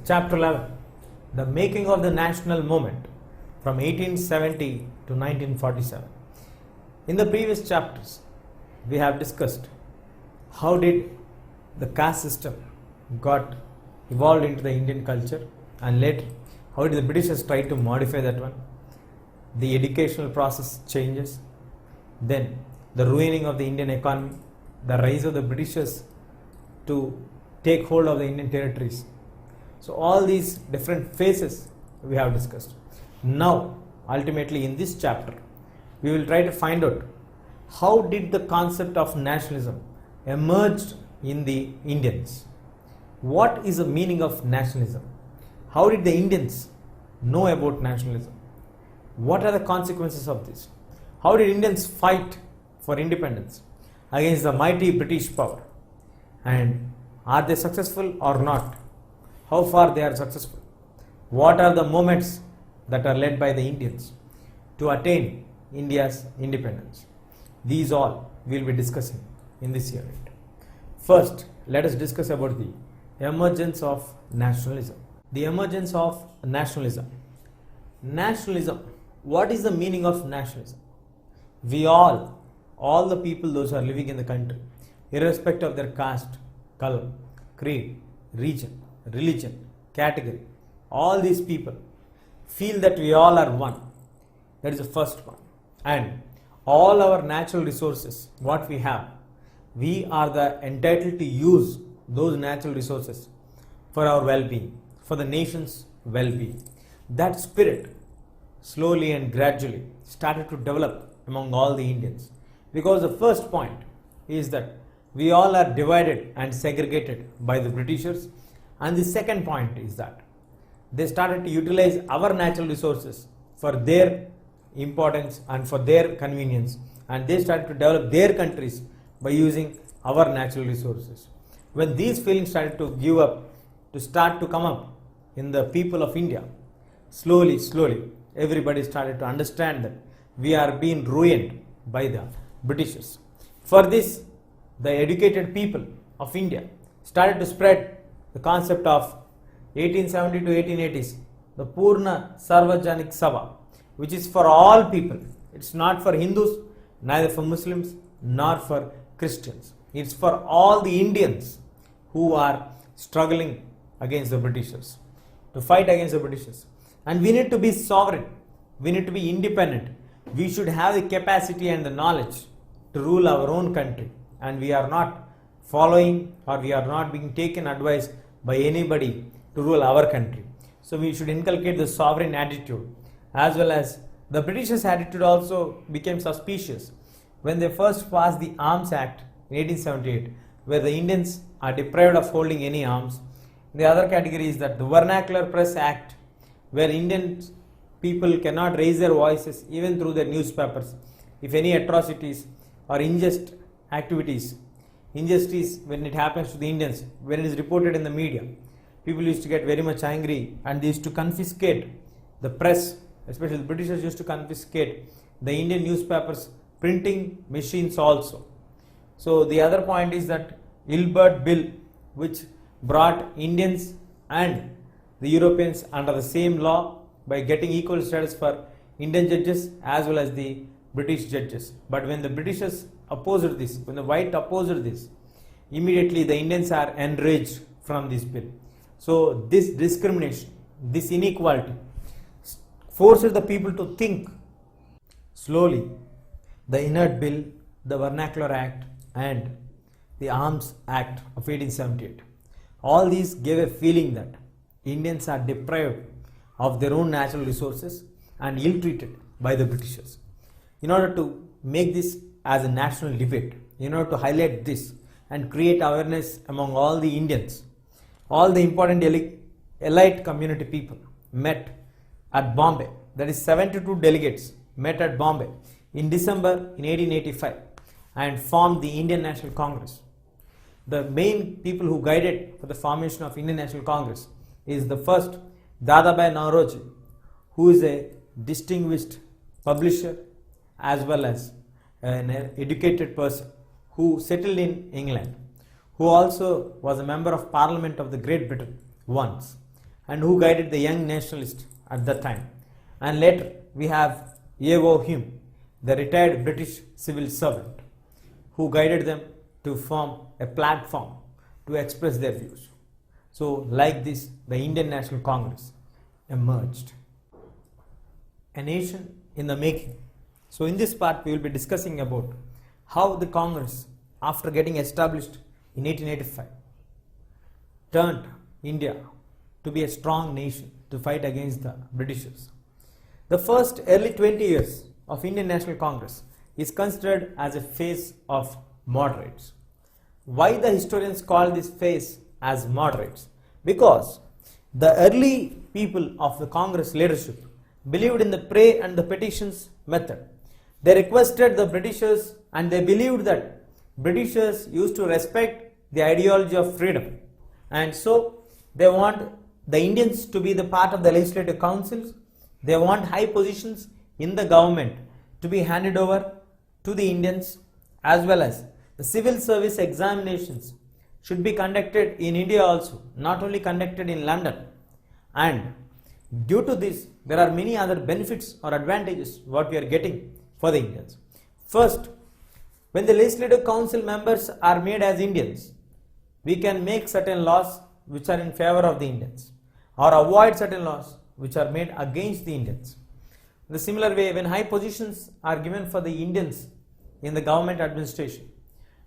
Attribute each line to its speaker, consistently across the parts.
Speaker 1: Chapter 11, The Making of the National Movement from 1870 to 1947. In the previous chapters, we have discussed how did the caste system got evolved into the Indian culture, and later how did the Britishers try to modify that one, the educational process changes, then the ruining of the Indian economy, the rise of the Britishers to take hold of the Indian territories. So all these different phases we have discussed. Now ultimately in this chapter we will try to find out how did the concept of nationalism emerged in the Indians. What is the meaning of nationalism? How did the Indians know about nationalism? What are the consequences of this? How did Indians fight for independence against the mighty British power? And are they successful or not? How far they are successful? What are the movements that are led by the Indians to attain India's independence? These all we will be discussing in this unit. First, let us discuss about the emergence of nationalism. The emergence of nationalism. Nationalism. What is the meaning of nationalism? We all the people, those who are living in the country, irrespective of their caste, color, creed, region, religion, category, all these people feel that we all are one. That is the first one. And all our natural resources, what we have, we are entitled to use those natural resources for our well-being, for the nation's well-being. That spirit slowly and gradually started to develop among all the Indians, because the first point is that we all are divided and segregated by the Britishers, and the second point is that they started to utilize our natural resources for their importance and for their convenience, and they started to develop their countries by using our natural resources. When these feelings started to start to come up in the people of India, slowly everybody started to understand that we are being ruined by the Britishers. For this, the educated people of India started to spread the concept of 1870 to 1880s, the Purna Sarvajanik Sabha, which is for all people. It's not for Hindus, neither for Muslims, nor for Christians. It's for all the Indians who are struggling against the Britishers, to fight against the Britishers. And we need to be sovereign. We need to be independent. We should have the capacity and the knowledge to rule our own country. And we are not following, or we are not being taken advice by anybody to rule our country. So we should inculcate the sovereign attitude, as well as the Britishers' attitude also became suspicious when they first passed the Arms Act in 1878, where the Indians are deprived of holding any arms. The other category is that the Vernacular Press Act, where Indian people cannot raise their voices even through their newspapers if any atrocities or injustice when it happens to the Indians, when it is reported in the media, people used to get very much angry, and they used to confiscate the press, especially the Britishers used to confiscate the Indian newspapers printing machines also. So the other point is that Ilbert Bill, which brought Indians and the Europeans under the same law by getting equal status for Indian judges as well as the British judges. But when the Britishers opposed this, when the white opposed this, immediately the Indians are enraged from this bill. So this discrimination, this inequality forces the people to think. Slowly the Inert Bill, the Vernacular Act, and the Arms Act of 1878, all these gave a feeling that Indians are deprived of their own natural resources and ill-treated by the Britishers. In order to make this as a national debate, in order to highlight this and create awareness among all the Indians, all the important elite community people met at Bombay. That is 72 delegates met at Bombay in December in 1885 and formed the Indian National Congress. The main people who guided for the formation of Indian National Congress is the first Dadabhai Naoroji, who is a distinguished publisher as well as an educated person who settled in England, who also was a member of Parliament of the Great Britain once. and who guided the young nationalists at that time. And later we have A.O. Hume, the retired British civil servant, who guided them to form a platform to express their views. So like this, the Indian National Congress emerged. A nation in the making. So in this part we will be discussing about how the Congress, after getting established in 1885, turned India to be a strong nation to fight against the Britishers. The first early 20 years of Indian National Congress is considered as a phase of moderates. Why the historians call this phase as moderates? Because the early people of the Congress leadership believed in the pray and the petitions method. They requested the Britishers, and they believed that Britishers used to respect the ideology of freedom, and so they want the Indians to be the part of the legislative councils. They want high positions in the government to be handed over to the Indians, as well as the civil service examinations should be conducted in India also, not only conducted in London. And due to this, there are many other benefits or advantages what we are getting for the Indians. First, when the legislative council members are made as Indians, we can make certain laws which are in favor of the Indians, or avoid certain laws which are made against the Indians. In the similar way, when high positions are given for the Indians in the government administration,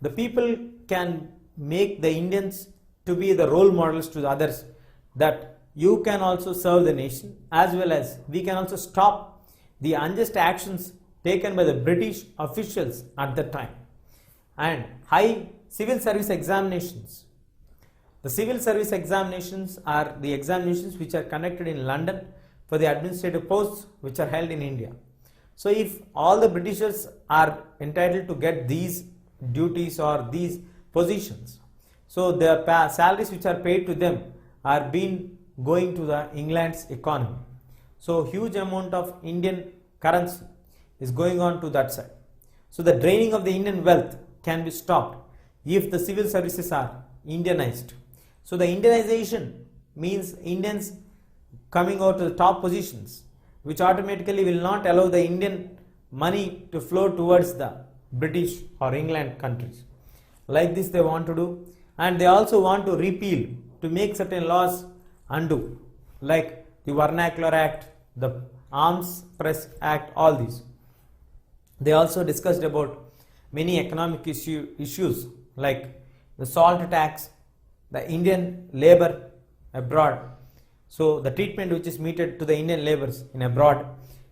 Speaker 1: the people can make the Indians to be the role models to the others, that you can also serve the nation, as well as we can also stop the unjust actions taken by the British officials at that time. And high civil service examinations. The civil service examinations are the examinations which are conducted in London for the administrative posts which are held in India. So if all the Britishers are entitled to get these duties or these positions, so the salaries which are paid to them are being going to the England's economy. So huge amount of Indian currency is going on to that side. So the draining of the Indian wealth can be stopped if the civil services are Indianized. So the Indianization means Indians coming out to the top positions, which automatically will not allow the Indian money to flow towards the British or England countries. Like this they want to do, and they also want to repeal, to make certain laws undo, like the Vernacular Act, the Arms Press Act, all these. They also discussed about many economic issues like the salt tax, the Indian labor abroad, so the treatment which is meted to the Indian laborers in abroad,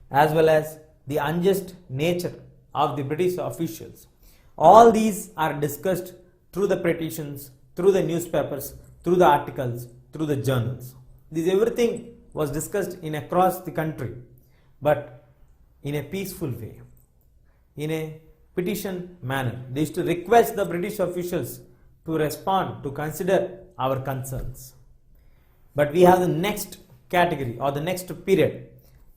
Speaker 1: as well as the unjust nature of the British officials. All these are discussed through the petitions, through the newspapers, through the articles, through the journals. This everything was discussed in across the country, but in a peaceful way, in a petition manner. They used to request the British officials to respond, to consider our concerns. But we have the next category or the next period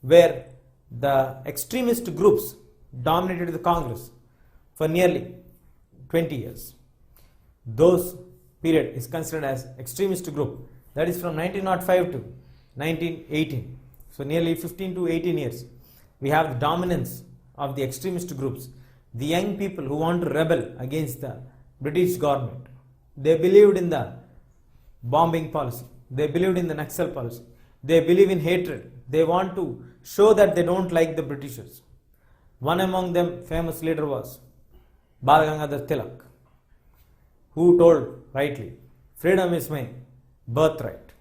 Speaker 1: where the extremist groups dominated the Congress for nearly 20 years. Those period is considered as extremist group, that is from 1905 to 1918. So nearly 15 to 18 years we have the dominance of the extremist groups, the young people who want to rebel against the British government. They believed in the bombing policy, they believed in the Naxal policy, they believe in hatred, they want to show that they don't like the Britishers. One among them, famous leader, was Bal Gangadhar Tilak, who told rightly, freedom is my birthright.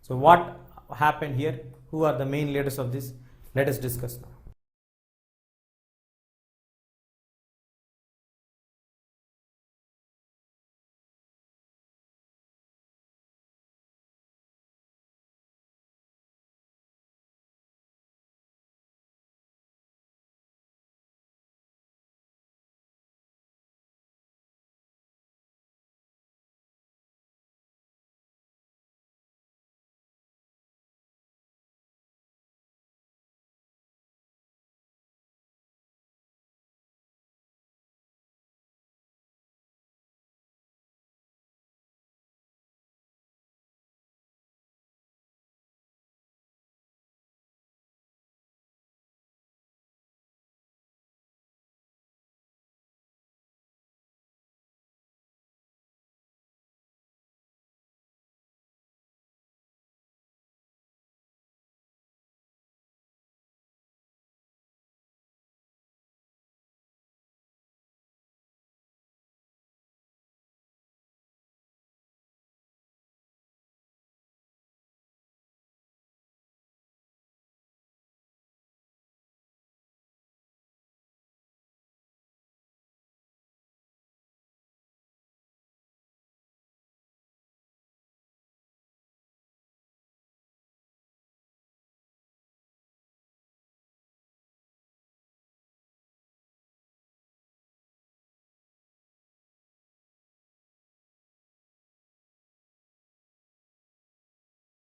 Speaker 1: So what happened here? Who are the main leaders of this? Let us discuss now.